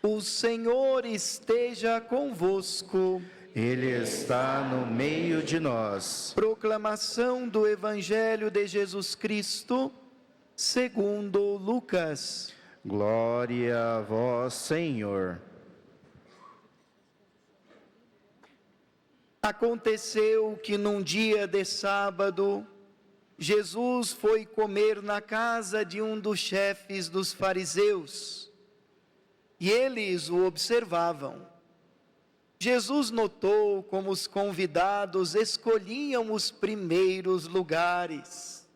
O Senhor esteja convosco. Ele está no meio de nós. Proclamação do Evangelho de Jesus Cristo, segundo Lucas. Glória a vós, Senhor. Aconteceu que num dia de sábado, Jesus foi comer na casa de um dos chefes dos fariseus, e eles o observavam. Jesus notou como os convidados escolhiam os primeiros lugares.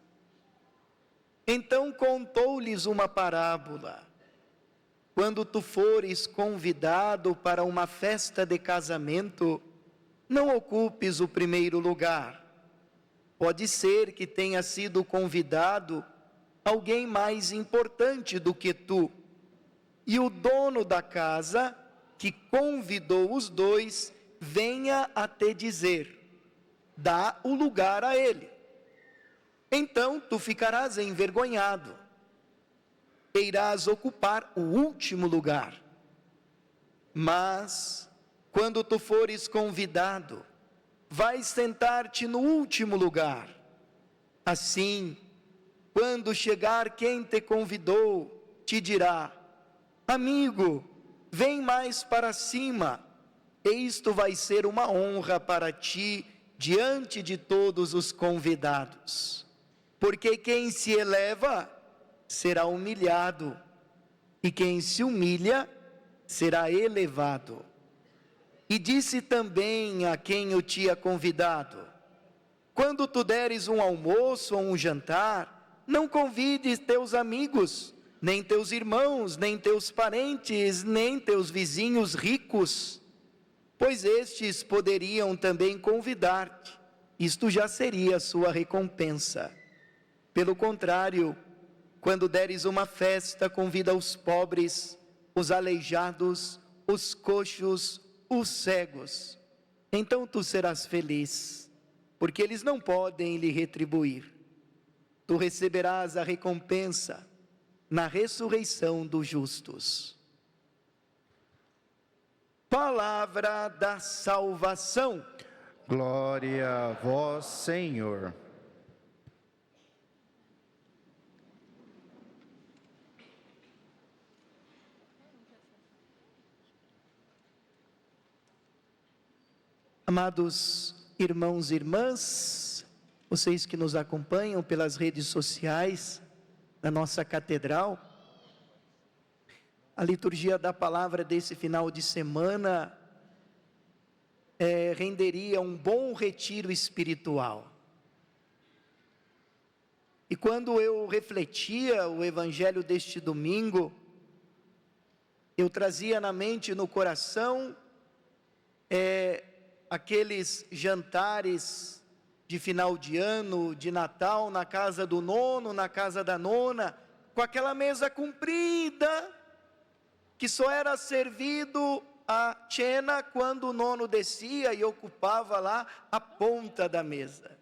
Então contou-lhes uma parábola. Quando tu fores convidado para uma festa de casamento, não ocupes o primeiro lugar. Pode ser que tenha sido convidado alguém mais importante do que tu, e o dono da casa, que convidou os dois, venha a te dizer: dá o lugar a ele. Então tu ficarás envergonhado, e irás ocupar o último lugar. Mas, quando tu fores convidado, vais sentar-te no último lugar. Assim, quando chegar quem te convidou, te dirá: amigo, vem mais para cima, e isto vai ser uma honra para ti diante de todos os convidados. Porque quem se eleva será humilhado, e quem se humilha será elevado. E disse também a quem eu tinha convidado: quando tu deres um almoço ou um jantar, não convides teus amigos, nem teus irmãos, nem teus parentes, nem teus vizinhos ricos, pois estes poderiam também convidar-te. Isto já seria a sua recompensa. Pelo contrário, quando deres uma festa, convida os pobres, os aleijados, os coxos, os cegos. Então tu serás feliz, porque eles não podem lhe retribuir. Tu receberás a recompensa na ressurreição dos justos. Palavra da salvação. Glória a vós, Senhor. Amados irmãos e irmãs, vocês que nos acompanham pelas redes sociais da nossa catedral, a liturgia da palavra desse final de semana renderia um bom retiro espiritual. E quando eu refletia o evangelho deste domingo, eu trazia na mente e no coração aqueles jantares de final de ano, de Natal, na casa do nono, na casa da nona, com aquela mesa comprida, que só era servido a cena quando o nono descia e ocupava lá a ponta da mesa.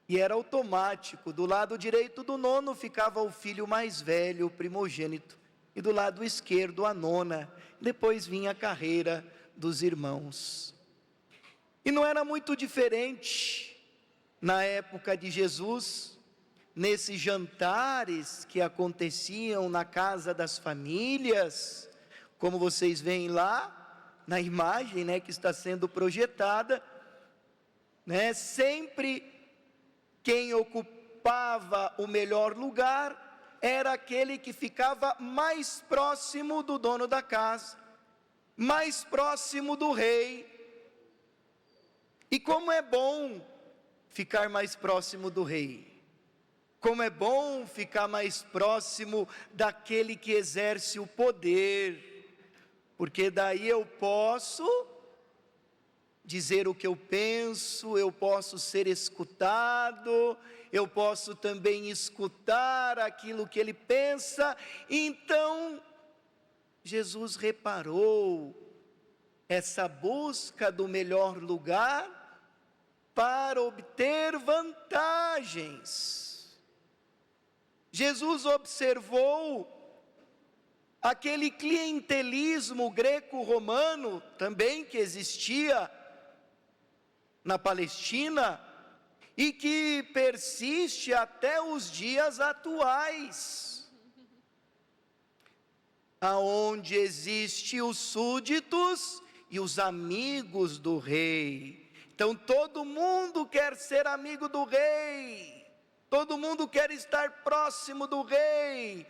E era automático, do lado direito do nono ficava o filho mais velho, o primogênito, e do lado esquerdo a nona, depois vinha a carreira dos irmãos. E não era muito diferente na época de Jesus, nesses jantares que aconteciam na casa das famílias, como vocês veem lá na imagem, que está sendo projetada, sempre quem ocupava o melhor lugar era aquele que ficava mais próximo do dono da casa, mais próximo do rei. E como é bom ficar mais próximo do rei, como é bom ficar mais próximo daquele que exerce o poder, porque daí eu posso dizer o que eu penso, eu posso ser escutado, eu posso também escutar aquilo que ele pensa. Então, Jesus reparou essa busca do melhor lugar para obter vantagens. Jesus observou aquele clientelismo greco-romano também que existia na Palestina e que persiste até os dias atuais, aonde existe os súditos e os amigos do rei. Então todo mundo quer ser amigo do rei, todo mundo quer estar próximo do rei,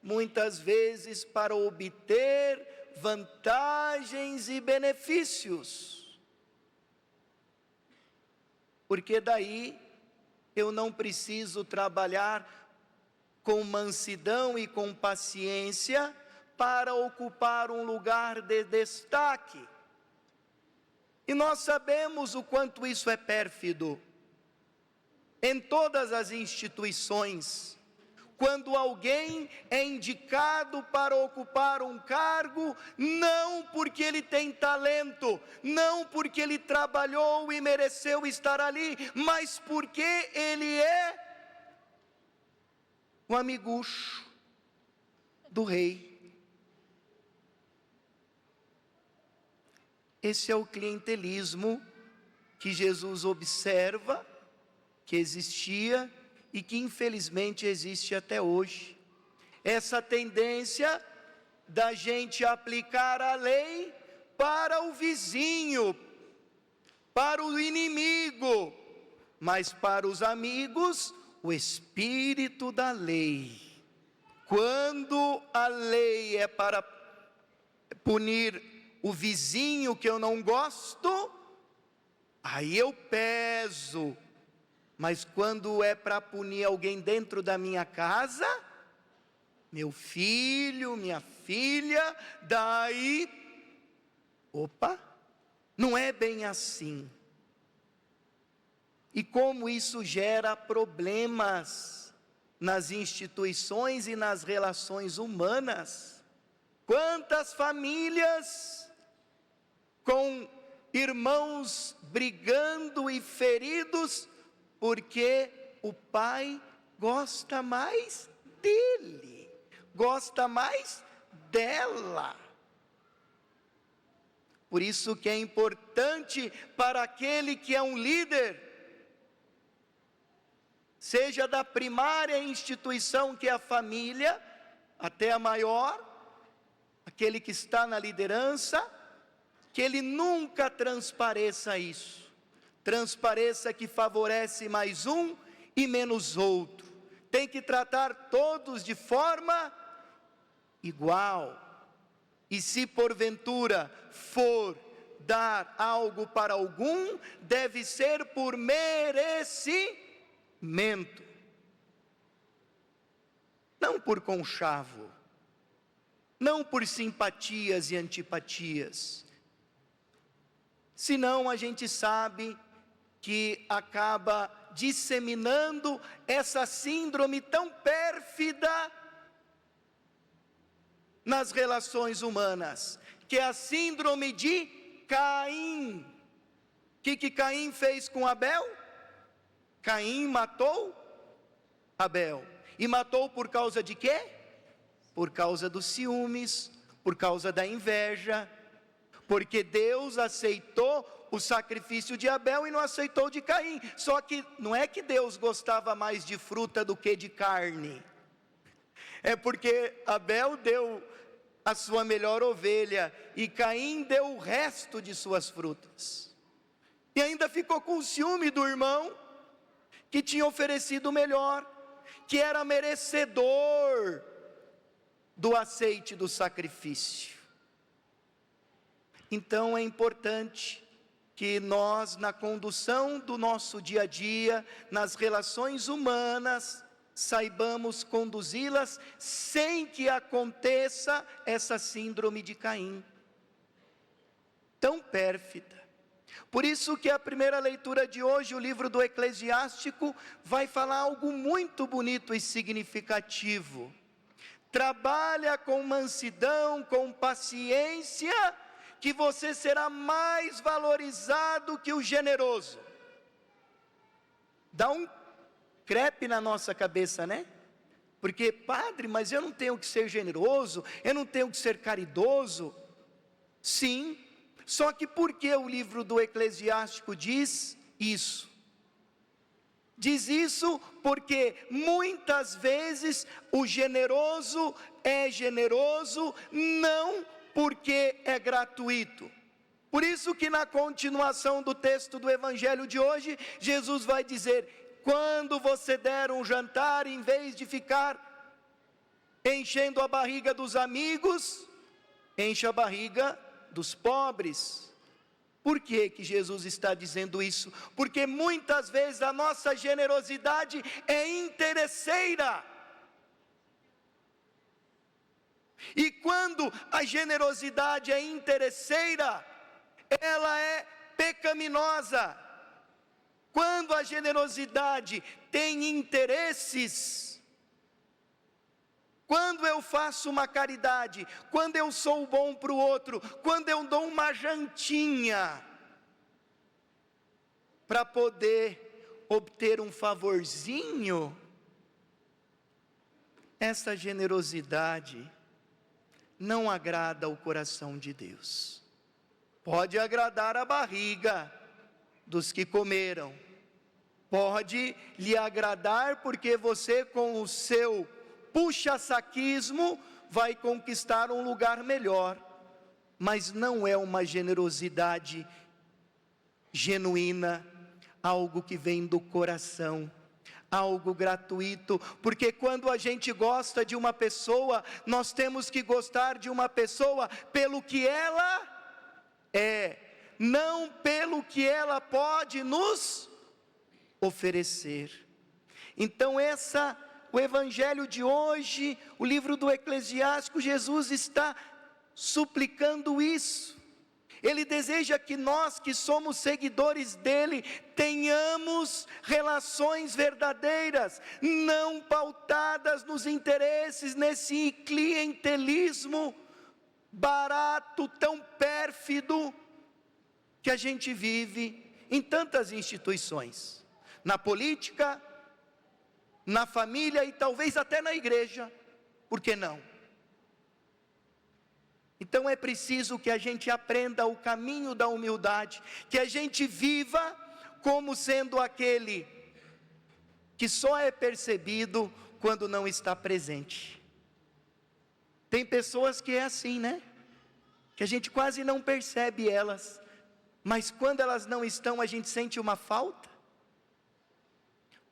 muitas vezes para obter vantagens e benefícios. Porque daí eu não preciso trabalhar com mansidão e com paciência para ocupar um lugar de destaque. E nós sabemos o quanto isso é pérfido. Em todas as instituições, quando alguém é indicado para ocupar um cargo, não porque ele tem talento, não porque ele trabalhou e mereceu estar ali, mas porque ele é um amigucho do rei. Esse é o clientelismo que Jesus observa, que existia e que infelizmente existe até hoje. Essa tendência da gente aplicar a lei para o vizinho, para o inimigo, mas para os amigos, o espírito da lei. Quando a lei é para punir o vizinho que eu não gosto, aí eu peso. Mas quando é para punir alguém dentro da minha casa, meu filho, minha filha, daí, opa, não é bem assim. E como isso gera problemas nas instituições e nas relações humanas. Quantas famílias com irmãos brigando e feridos, porque o pai gosta mais dele, gosta mais dela. Por isso que é importante para aquele que é um líder, seja da primária instituição que é a família, até a maior, aquele que está na liderança, que ele nunca transpareça isso. Transpareça que favorece mais um e menos outro. Tem que tratar todos de forma igual. E se porventura for dar algo para algum, deve ser por merecimento, não por conchavo, não por simpatias e antipatias. Senão a gente sabe que acaba disseminando essa síndrome tão pérfida nas relações humanas, que é a síndrome de Caim. O que Caim fez com Abel? Caim matou Abel. E matou por causa de quê? Por causa dos ciúmes, por causa da inveja, porque Deus aceitou o sacrifício de Abel e não aceitou de Caim. Só que não é que Deus gostava mais de fruta do que de carne, é porque Abel deu a sua melhor ovelha e Caim deu o resto de suas frutas, e ainda ficou com ciúme do irmão que tinha oferecido o melhor, que era merecedor do aceite do sacrifício. Então é importante que nós, na condução do nosso dia a dia, nas relações humanas, saibamos conduzi-las sem que aconteça essa síndrome de Caim, tão pérfida. Por isso que a primeira leitura de hoje, o livro do Eclesiástico, vai falar algo muito bonito e significativo. Trabalha com mansidão, com paciência, que você será mais valorizado que o generoso. Dá um crepe na nossa cabeça, né? Porque, padre, mas eu não tenho que ser generoso, eu não tenho que ser caridoso. Sim, só que por que o livro do Eclesiástico diz isso? Diz isso porque muitas vezes o generoso é generoso não porque é gratuito. Por isso que na continuação do texto do evangelho de hoje, Jesus vai dizer: quando você der um jantar, em vez de ficar enchendo a barriga dos amigos, encha a barriga dos pobres. Por que que Jesus está dizendo isso? Porque muitas vezes a nossa generosidade é interesseira. E quando a generosidade é interesseira, ela é pecaminosa. Quando a generosidade tem interesses, quando eu faço uma caridade, quando eu sou bom para o outro, quando eu dou uma jantinha para poder obter um favorzinho, essa generosidade não agrada o coração de Deus. Pode agradar a barriga dos que comeram, pode lhe agradar porque você, com o seu puxa-saquismo, vai conquistar um lugar melhor, mas não é uma generosidade genuína, algo que vem do coração, algo gratuito. Porque quando a gente gosta de uma pessoa, nós temos que gostar de uma pessoa pelo que ela é, não pelo que ela pode nos oferecer. Então o evangelho de hoje, o livro do Eclesiástico, Jesus está suplicando isso. Ele deseja que nós que somos seguidores dele, tenhamos relações verdadeiras, não pautadas nos interesses, nesse clientelismo barato, tão pérfido, que a gente vive em tantas instituições, na política, na família e talvez até na igreja, por que não? Então é preciso que a gente aprenda o caminho da humildade, que a gente viva como sendo aquele que só é percebido quando não está presente. Tem pessoas que é assim, né? Que a gente quase não percebe elas, mas quando elas não estão, a gente sente uma falta.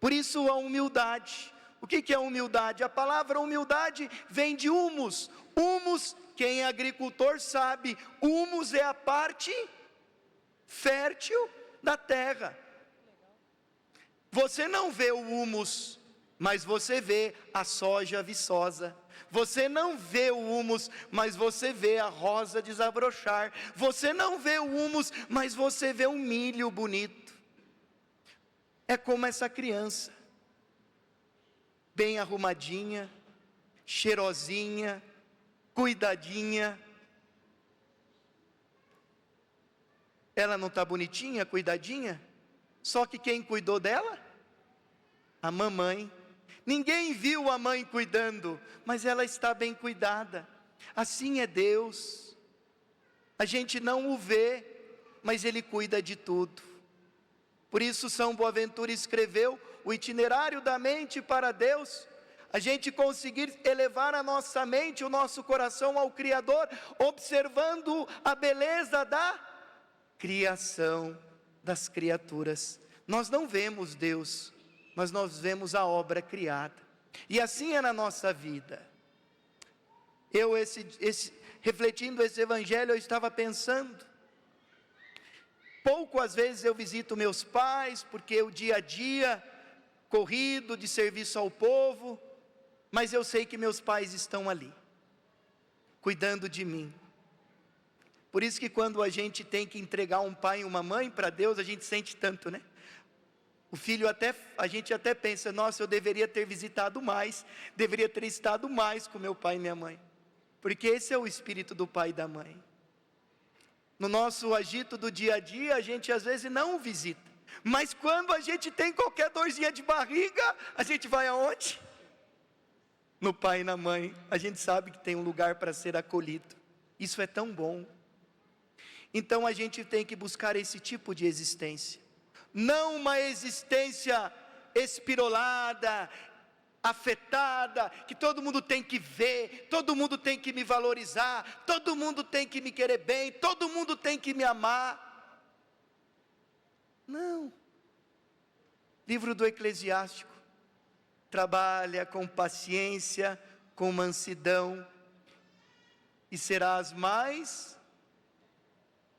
Por isso a humildade. O que é humildade? A palavra humildade vem de humus. Humus, quem é agricultor sabe, humus é a parte fértil da terra. Você não vê o humus, mas você vê a soja viçosa. Você não vê o humus, mas você vê a rosa desabrochar. Você não vê o humus, mas você vê um milho bonito. É como essa criança, bem arrumadinha, cheirosinha, cuidadinha. Ela não está bonitinha, cuidadinha? Só que quem cuidou dela? A mamãe. Ninguém viu a mãe cuidando, mas ela está bem cuidada. Assim é Deus. A gente não o vê, mas Ele cuida de tudo. Por isso São Boaventura escreveu o itinerário da mente para Deus. A gente conseguir elevar a nossa mente, o nosso coração ao Criador, observando a beleza da criação, das criaturas. Nós não vemos Deus, mas nós vemos a obra criada. E assim é na nossa vida. Refletindo esse evangelho, eu estava pensando, pouco às vezes eu visito meus pais, porque o dia a dia, corrido de serviço ao povo, mas eu sei que meus pais estão ali, cuidando de mim. Por isso que quando a gente tem que entregar um pai e uma mãe para Deus, a gente sente tanto, né? O filho a gente até pensa, nossa, eu deveria ter visitado mais, deveria ter estado mais com meu pai e minha mãe. Porque esse é o espírito do pai e da mãe. No nosso agito do dia a dia, a gente às vezes não o visita. Mas quando a gente tem qualquer dorzinha de barriga, a gente vai aonde? no pai e na mãe, a gente sabe que tem um lugar para ser acolhido. Isso é tão bom. Então a gente tem que buscar esse tipo de existência, não uma existência espirolada, afetada, que todo mundo tem que ver, todo mundo tem que me valorizar, todo mundo tem que me querer bem, todo mundo tem que me amar. Não. Livro do Eclesiástico: trabalha com paciência, com mansidão, e serás mais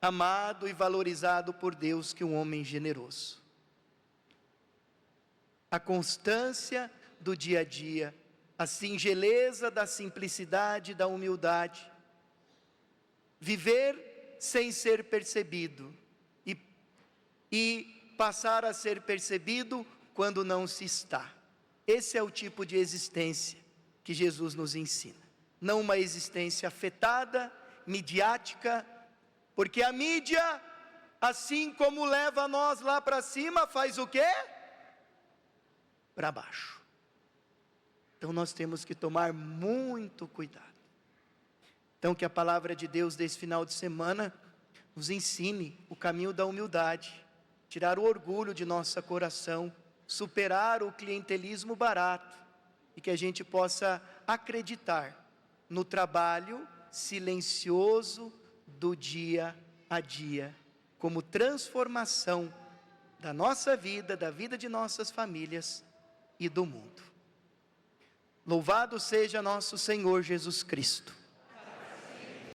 amado e valorizado por Deus que um homem generoso. A constância do dia a dia, a singeleza da simplicidade, da humildade, viver sem ser percebido e passar a ser percebido quando não se está. Esse é o tipo de existência que Jesus nos ensina. Não uma existência afetada, midiática, porque a mídia, assim como leva nós lá para cima, faz o quê? Para baixo. Então nós temos que tomar muito cuidado. Então que a palavra de Deus desse final de semana nos ensine o caminho da humildade, tirar o orgulho de nosso coração, superar o clientelismo barato, e que a gente possa acreditar no trabalho silencioso do dia a dia, como transformação da nossa vida, da vida de nossas famílias e do mundo. Louvado seja nosso Senhor Jesus Cristo.